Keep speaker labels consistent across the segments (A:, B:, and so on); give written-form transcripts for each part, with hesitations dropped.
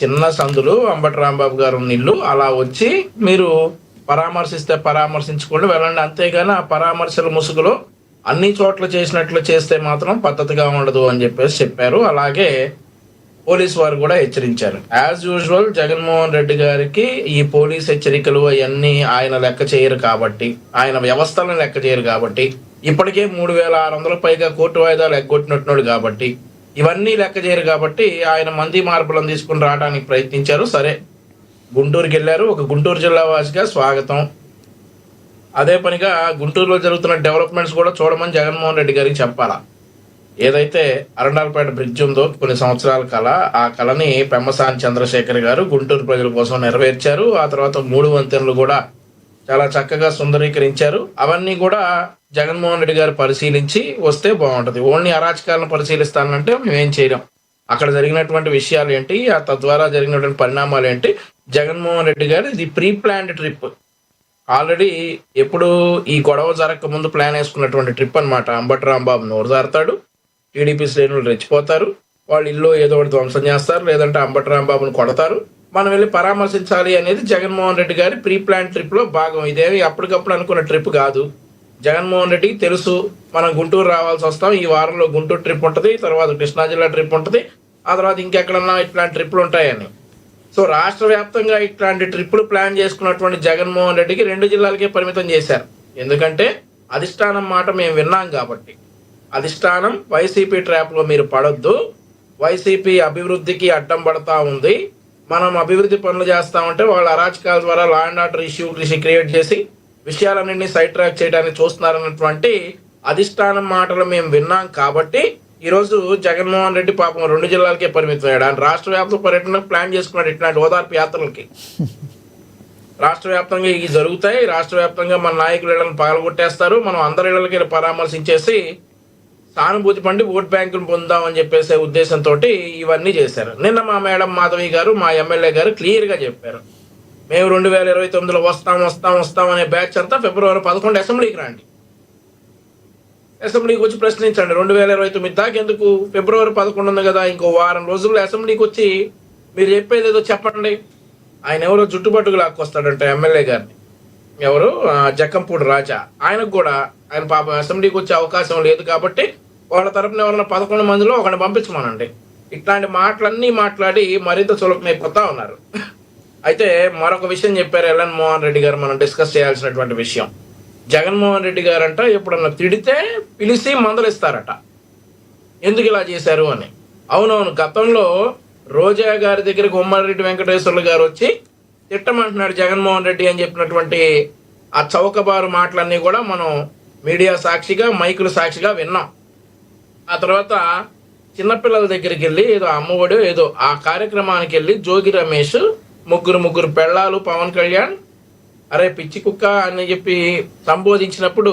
A: చిన్న సందులు అంబటి రాంబాబు గారు ఉన్న ఇల్లు అలా వచ్చి మీరు పరామర్శిస్తే పరామర్శించుకోండి వెళ్ళండి, అంతేగాని ఆ పరామర్శల ముసుగులో అన్ని చోట్ల చేసినట్లు చేస్తే మాత్రం పద్ధతిగా ఉండదు అని చెప్పేసి చెప్పారు. అలాగే పోలీసు వారు కూడా హెచ్చరించారు. యాజ్ యూజువల్ జగన్మోహన్ రెడ్డి గారికి ఈ పోలీస్ హెచ్చరికలు అవన్నీ ఆయన లెక్క చేయరు కాబట్టి, ఆయన వ్యవస్థలను లెక్క చేయరు కాబట్టి, ఇప్పటికే 3600 పైగా కోర్టు వాయిదాలు ఎగ్గొట్టినట్టున్నాడు కాబట్టి, ఇవన్నీ లెక్క చేయరు కాబట్టి ఆయన మంది మార్పులను తీసుకుని రావడానికి ప్రయత్నించారు. సరే, గుంటూరుకి వెళ్ళారు. ఒక గుంటూరు జిల్లా వాసిగా స్వాగతం. అదే పనిగా గుంటూరులో జరుగుతున్న డెవలప్మెంట్స్ కూడా చూడమని జగన్మోహన్ రెడ్డి గారికి చెప్పాలా. ఏదైతే అరండాలపేట బ్రిడ్జ్ ఉందో కొన్ని సంవత్సరాల కళ, ఆ కళని పెమ్మసాని చంద్రశేఖర్ గారు గుంటూరు ప్రజల కోసం నెరవేర్చారు. ఆ తర్వాత 3 వంతెనలు కూడా చాలా చక్కగా సుందరీకరించారు. అవన్నీ కూడా జగన్మోహన్ రెడ్డి గారు పరిశీలించి వస్తే బాగుంటది. ఓన్లీ అరాచకాలను పరిశీలిస్తానంటే మేమేం చేయలేం. అక్కడ జరిగినటువంటి విషయాలు ఏంటి, తద్వారా జరిగినటువంటి పరిణామాలు ఏంటి, జగన్మోహన్ రెడ్డి గారు ఇది ప్రీ ప్లాన్డ్ ట్రిప్. ఆల్రెడీ ఎప్పుడు ఈ గొడవ జరగక ముందు ప్లాన్ వేసుకున్నటువంటి ట్రిప్ అనమాట. అంబటి రాంబాబు నోరు జారుతాడు, టీడీపీ శ్రేణులు రెచ్చిపోతారు, వాళ్ళు ఇల్లు ఏదో ఒకటి ధ్వంసం చేస్తారు, లేదంటే అంబటి రాంబాబును కొడతారు, మనం వెళ్ళి పరామర్శించాలి అనేది జగన్మోహన్ రెడ్డి గారి ప్రీ ప్లాన్ ట్రిప్ లో భాగం. ఇదేమి అప్పటికప్పుడు అనుకున్న ట్రిప్ కాదు. జగన్మోహన్ రెడ్డికి తెలుసు మనం గుంటూరు రావాల్సి వస్తాం, ఈ వారంలో గుంటూరు ట్రిప్ ఉంటుంది, తర్వాత కృష్ణా జిల్లా ట్రిప్ ఉంటుంది, ఆ తర్వాత ఇంకెక్కడన్నా ఇట్లాంటి ట్రిప్లు ఉంటాయని. సో రాష్ట్ర వ్యాప్తంగా ఇట్లాంటి ట్రిప్పులు ప్లాన్ చేసుకున్నటువంటి జగన్మోహన్ రెడ్డికి 2 జిల్లాలకే పరిమితం చేశారు. ఎందుకంటే అధిష్టానం మాట మేము విన్నాం కాబట్టి. అధిష్టానం వైసీపీ ట్రాప్లో మీరు పడొద్దు, వైసీపీ అభివృద్ధికి అడ్డం పడతా ఉంది, మనం అభివృద్ధి పనులు చేస్తామంటే వాళ్ళ అరాచకాల ద్వారా law and order issue create చేసి విషయాలన్నింటినీ సైడ్ ట్రాక్ చేయడానికి చూస్తున్నారన్నటువంటి అధిష్టానం మాటలు మేము విన్నాం కాబట్టి ఈరోజు జగన్మోహన్ రెడ్డి పాపం 2 జిల్లాలకే పరిమితం అయ్యాడు. ఆయన రాష్ట్ర వ్యాప్త పర్యటనకు ప్లాన్ చేసుకున్నాడు ఇట్లాంటి ఓదార్పు యాత్రలకి. రాష్ట్ర వ్యాప్తంగా ఇవి జరుగుతాయి, రాష్ట్ర వ్యాప్తంగా మన నాయకుల ఇళ్లను పగలగొట్టేస్తారు, మనం అందరి ఇళ్లకి పరామర్శించేసి సానుభూతి పండి ఓట్ బ్యాంకును పొందామని చెప్పేసే ఉద్దేశంతో ఇవన్నీ చేశారు. నిన్న మా మేడం మాధవి గారు, మా ఎమ్మెల్యే గారు క్లియర్గా చెప్పారు, మేము 2029లో వస్తాం అనే బ్యాచ్ అంతా ఫిబ్రవరి 11 అసెంబ్లీకి రండి, అసెంబ్లీకి వచ్చి ప్రశ్నించండి. 2029 దాకా ఎందుకు, ఫిబ్రవరి 11 ఉంది కదా, ఇంకో వారం రోజుల్లో అసెంబ్లీకి వచ్చి మీరు చెప్పేది ఏదో చెప్పండి. ఆయన ఎవరో జుట్టుబట్టుకు లాక్కొస్తాడంట ఎమ్మెల్యే గారిని, ఎవరు జక్కంపూడి రాజా. ఆయనకు కూడా ఆయన పాపం అసెంబ్లీకి వచ్చే అవకాశం లేదు కాబట్టి వాళ్ళ తరపున ఎవరైనా 11 మందిలో ఒకరిని పంపించమనండి. ఇట్లాంటి మాటలన్నీ మాట్లాడి మరింత చులకనైపోతా ఉన్నారు. అయితే మరొక విషయం చెప్పారు ఎల్ఎన్ మోహన్ రెడ్డి గారు, మనం డిస్కస్ చేయాల్సినటువంటి విషయం. జగన్మోహన్ రెడ్డి గారంట ఎప్పుడన్నా తిడితే పిలిచి మందలిస్తారట, ఎందుకు ఇలా చేశారు అని. అవునవును, గతంలో రోజా గారి దగ్గరికి ఉమ్మారెడ్డి వెంకటేశ్వర్లు గారు వచ్చి తిట్టమంటున్నాడు జగన్మోహన్ రెడ్డి అని చెప్పినటువంటి ఆ చౌకబారు మాటలన్నీ కూడా మనం మీడియా సాక్షిగా, మైకుల సాక్షిగా విన్నాం. ఆ తర్వాత చిన్నపిల్లల దగ్గరికి వెళ్ళి ఏదో అమ్మఒడి ఏదో ఆ కార్యక్రమానికి వెళ్ళి జోగి రమేష్ ముగ్గురు పెళ్ళాలు పవన్ కళ్యాణ్ అరే పిచ్చి కుక్క అని చెప్పి సంబోధించినప్పుడు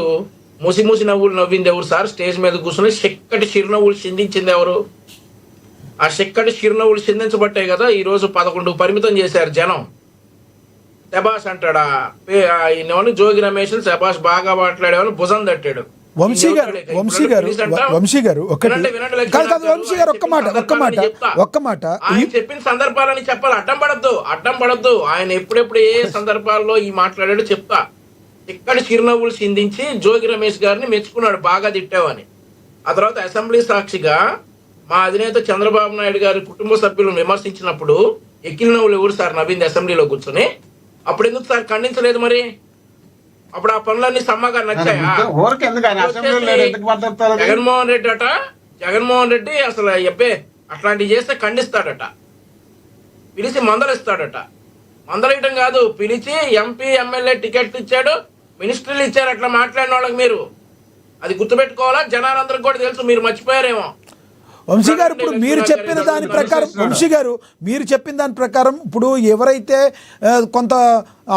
A: ముసి నవ్వులు నవ్వింది ఎవరు సార్? స్టేజ్ మీద కూర్చొని చెక్కటి చిరునవ్వులు చిందించింది ఎవరు? ఆ చెక్కటి చిరునవ్వులు చిందించబట్టే కదా ఈరోజు 11 పరిమితం చేశారు జనం. శబాష్ అంటాడా జోగి రమేష్, శబాష్ బాగా మాట్లాడేవాళ్ళు భుజం తట్టాడు.
B: వంశీ గారు ఒక్క మాట
A: ఆయన చెప్పిన సందర్భాలని చెప్పాలి, అడ్డం పడద్దు. ఆయన ఎప్పుడెప్పుడు ఏ సందర్భాల్లో ఈ మాట్లాడాడో చెప్తా. ఇక్కడ చిరునవ్వులు చిందించి జోగి రమేష్ గారిని మెచ్చుకున్నాడు, బాగా తిట్టావని. ఆ తర్వాత అసెంబ్లీ సాక్షిగా మా అధినేత చంద్రబాబు నాయుడు గారి కుటుంబ సభ్యులను విమర్శించినప్పుడు ఎక్కిన నవ్వులు ఎవరు సార్ నవ్వింది అసెంబ్లీలో కూర్చొని? అప్పుడు ఎందుకు సార్ ఖండించలేదు? మరి అప్పుడు ఆ పనులన్నీ సమ్మగా నచ్చాయా? జగన్మోహన్ రెడ్డి అసలు చెప్పే అట్లాంటివి చేస్తే ఖండిస్తాడట, పిలిచి మందలిస్తాడట. మందలియటం కాదు, పిలిచి ఎంపీ ఎమ్మెల్యే టికెట్లు ఇచ్చాడు, మినిస్టర్లు ఇచ్చారు. అట్లా మాట్లాడిన వాళ్ళకి మీరు అది గుర్తుపెట్టుకోవాలా? జనాలందరికి కూడా తెలుసు, మీరు మర్చిపోయారేమో.
B: వంశీ గారు ఇప్పుడు మీరు చెప్పిన దాని ప్రకారం ఇప్పుడు ఎవరైతే కొంత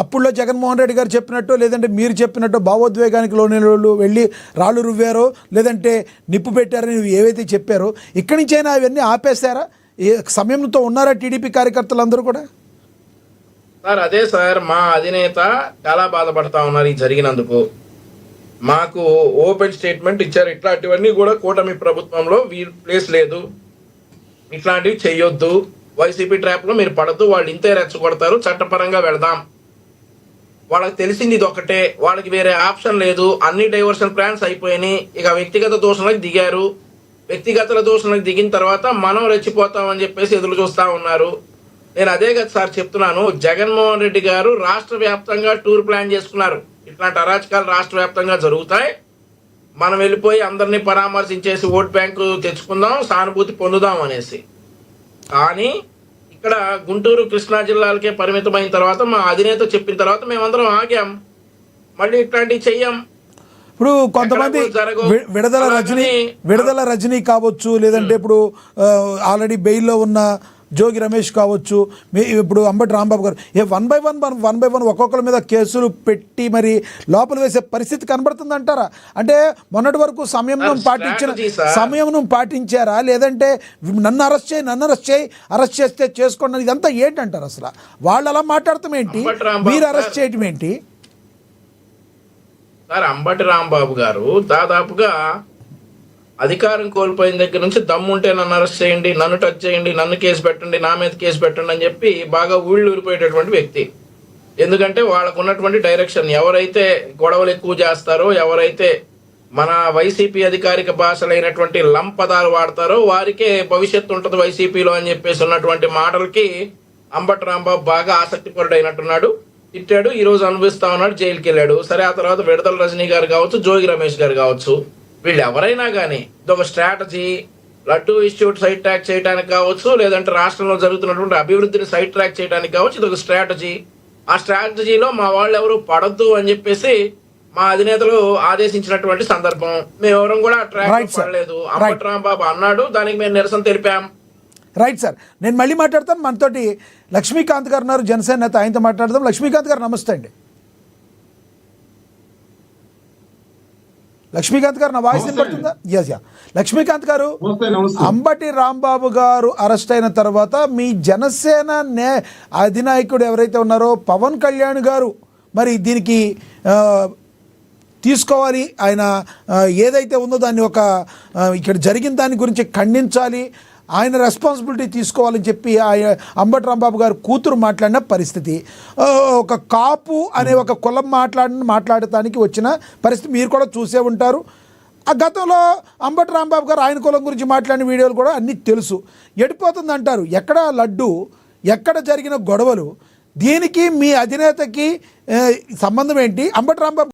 B: అప్పుల్లో జగన్మోహన్ రెడ్డి గారు చెప్పినట్టు, లేదంటే మీరు చెప్పినట్టు భావోద్వేగానికి లోని వాళ్ళు వెళ్ళి రాళ్ళు రువ్వారో, లేదంటే నిప్పు పెట్టారని ఏవైతే చెప్పారో, ఇక్కడి నుంచైనా అవన్నీ ఆపేశారా? ఏ సమయంతో ఉన్నారా టీడీపీ కార్యకర్తలు అందరూ కూడా?
A: సార్ అదే సార్, మా అధినేత చాలా బాధపడతా ఉన్నారు ఈ జరిగినందుకు. మాకు ఓపెన్ స్టేట్మెంట్ ఇచ్చారు, ఇట్లాంటివన్నీ కూడా కూటమి ప్రభుత్వంలో ప్లేస్ లేదు, ఇట్లాంటివి చెయ్యొద్దు, వైసీపీ ట్రాప్లో మీరు పడద్దు, వాళ్ళు ఇంతే రెచ్చగొడతారు, చట్టపరంగా వెళదాం. వాళ్ళకి తెలిసింది ఇది ఒకటే, వాళ్ళకి వేరే ఆప్షన్ లేదు, అన్ని డైవర్షన్ ప్లాన్స్ అయిపోయినాయి, ఇక వ్యక్తిగత దూషణలకు దిగారు. వ్యక్తిగత దూషణలకు దిగిన తర్వాత మనం రెచ్చిపోతామని చెప్పేసి ఎదురు చూస్తా ఉన్నారు. నేను అదే కదా సార్ చెప్తున్నాను, జగన్మోహన్ రెడ్డి గారు రాష్ట్ర వ్యాప్తంగా టూర్ ప్లాన్ చేసుకున్నారు. ఇట్లాంటి అరాచకాలు రాష్ట్ర వ్యాప్తంగా జరుగుతాయి, మనం వెళ్ళిపోయి అందరినీ పరామర్శించేసి ఓట్ బ్యాంకు తెచ్చుకుందాం, సానుభూతి పొందుదాం అనేసి. కానీ ఇక్కడ గుంటూరు కృష్ణా జిల్లాలకే పరిమితమైన తర్వాత మా అధినేత చెప్పిన తర్వాత మేమందరం ఆగాం. మళ్ళీ ఇట్లాంటివి చెయ్యం.
B: ఇప్పుడు కొంతమంది విడుదల రజనీ కావచ్చు, లేదంటే ఇప్పుడు ఆల్రెడీ బెయిల్లో ఉన్న జోగి రమేష్ కావచ్చు, ఇప్పుడు అంబటి రాంబాబు గారు వన్ బై వన్ ఒక్కొక్కరి మీద కేసులు పెట్టి మరి లోపల వేసే పరిస్థితి కనబడుతుంది అంటారా? అంటే మొన్నటి వరకు సంయమనం పాటించారా, లేదంటే నన్ను అరెస్ట్ చేస్తే చేసుకోండి, ఇదంతా ఏంటంటారు? అసలు వాళ్ళు అలా మాట్లాడతాం ఏంటి, మీరు అరెస్ట్ చేయటం ఏంటి?
A: సార్, అంబటి రాంబాబు గారు దాదాపుగా అధికారం కోల్పోయిన దగ్గర నుంచి దమ్ముంటే నన్ను అరెస్ట్ చేయండి, నన్ను టచ్ చేయండి, నన్ను కేసు పెట్టండి, నా మీద కేసు పెట్టండి అని చెప్పి బాగా ఊళ్ళు ఊరిపోయేటటువంటి వ్యక్తి. ఎందుకంటే వాళ్ళకు ఉన్నటువంటి డైరెక్షన్, ఎవరైతే గొడవలు ఎక్కువ చేస్తారో, ఎవరైతే మన వైసీపీ అధికారిక భాషలైనటువంటి లంపదాలు వాడతారో వారికే భవిష్యత్తు ఉంటుంది వైసీపీలో అని చెప్పేసి ఉన్నటువంటి మాటలకి అంబటి రాంబాబు బాగా ఆసక్తిపరుడు అయినట్టున్నాడు. తిట్టాడు, ఈ రోజు అనుభవిస్తా ఉన్నాడు, జైలుకి వెళ్ళాడు. సరే, ఆ తర్వాత విడుదల రజనీ గారు కావచ్చు, జోగి రమేష్ గారు కావచ్చు, వీళ్ళు ఎవరైనా కానీ ఇదొక strategy. Laddu institute side track చేయడానికి కావచ్చు, లేదంటే రాష్ట్రంలో జరుగుతున్నటువంటి అభివృద్ధిని సైడ్ ట్రాక్ చేయడానికి కావచ్చు, ఇదొక స్ట్రాటజీ. ఆ స్ట్రాటజీలో మా వాళ్ళు ఎవరు పడద్దు అని చెప్పేసి మా అధినేతలు ఆదేశించినటువంటి సందర్భం. మేమెవరం కూడా ట్రాక్ పడలేదు. అంబటి రాంబాబు అన్నాడు, దానికి మేము నిరసన తెలిపాం.
B: రైట్ సార్, నేను మళ్ళీ మాట్లాడతాను. మనతోటి లక్ష్మీకాంత్ గారు ఉన్నారు, జనసేన నేత, ఆయనతో మాట్లాడదాం. లక్ష్మీకాంత్ గారు నమస్తే అండి. లక్ష్మీకాంత్ గారు, నా వాయిస్ వినపడుతుందా? యా లక్ష్మీకాంత్ గారు, అంబటి రాంబాబు గారు అరెస్ట్ అయిన తర్వాత మీ జనసేన అధినాయకుడు ఎవరైతే ఉన్నారో పవన్ కళ్యాణ్ గారు మరి దీనికి తీసుకోవాలి, ఆయన ఏదైతే ఉందో దాన్ని ఇక్కడ జరిగిన దాని గురించి ఖండించాలి, ఆయన రెస్పాన్సిబిలిటీ తీసుకోవాలని చెప్పి అంబటి రాంబాబు గారు కూతురు మాట్లాడిన పరిస్థితి, ఒక కాపు అనే ఒక కులం మాట్లాడటానికి వచ్చిన పరిస్థితి మీరు కూడా చూసే ఉంటారు. ఆ గతంలో అంబటి రాంబాబు గారు ఆయన కులం గురించి మాట్లాడిన వీడియోలు కూడా అన్నీ తెలుసు. ఎడిపోతుంది అంటారు, ఎక్కడ లడ్డు, ఎక్కడ జరిగిన గొడవలు, దీనికి మీ అధినేతకి సంబంధం ఏంటి? అంబటి రాంబాబు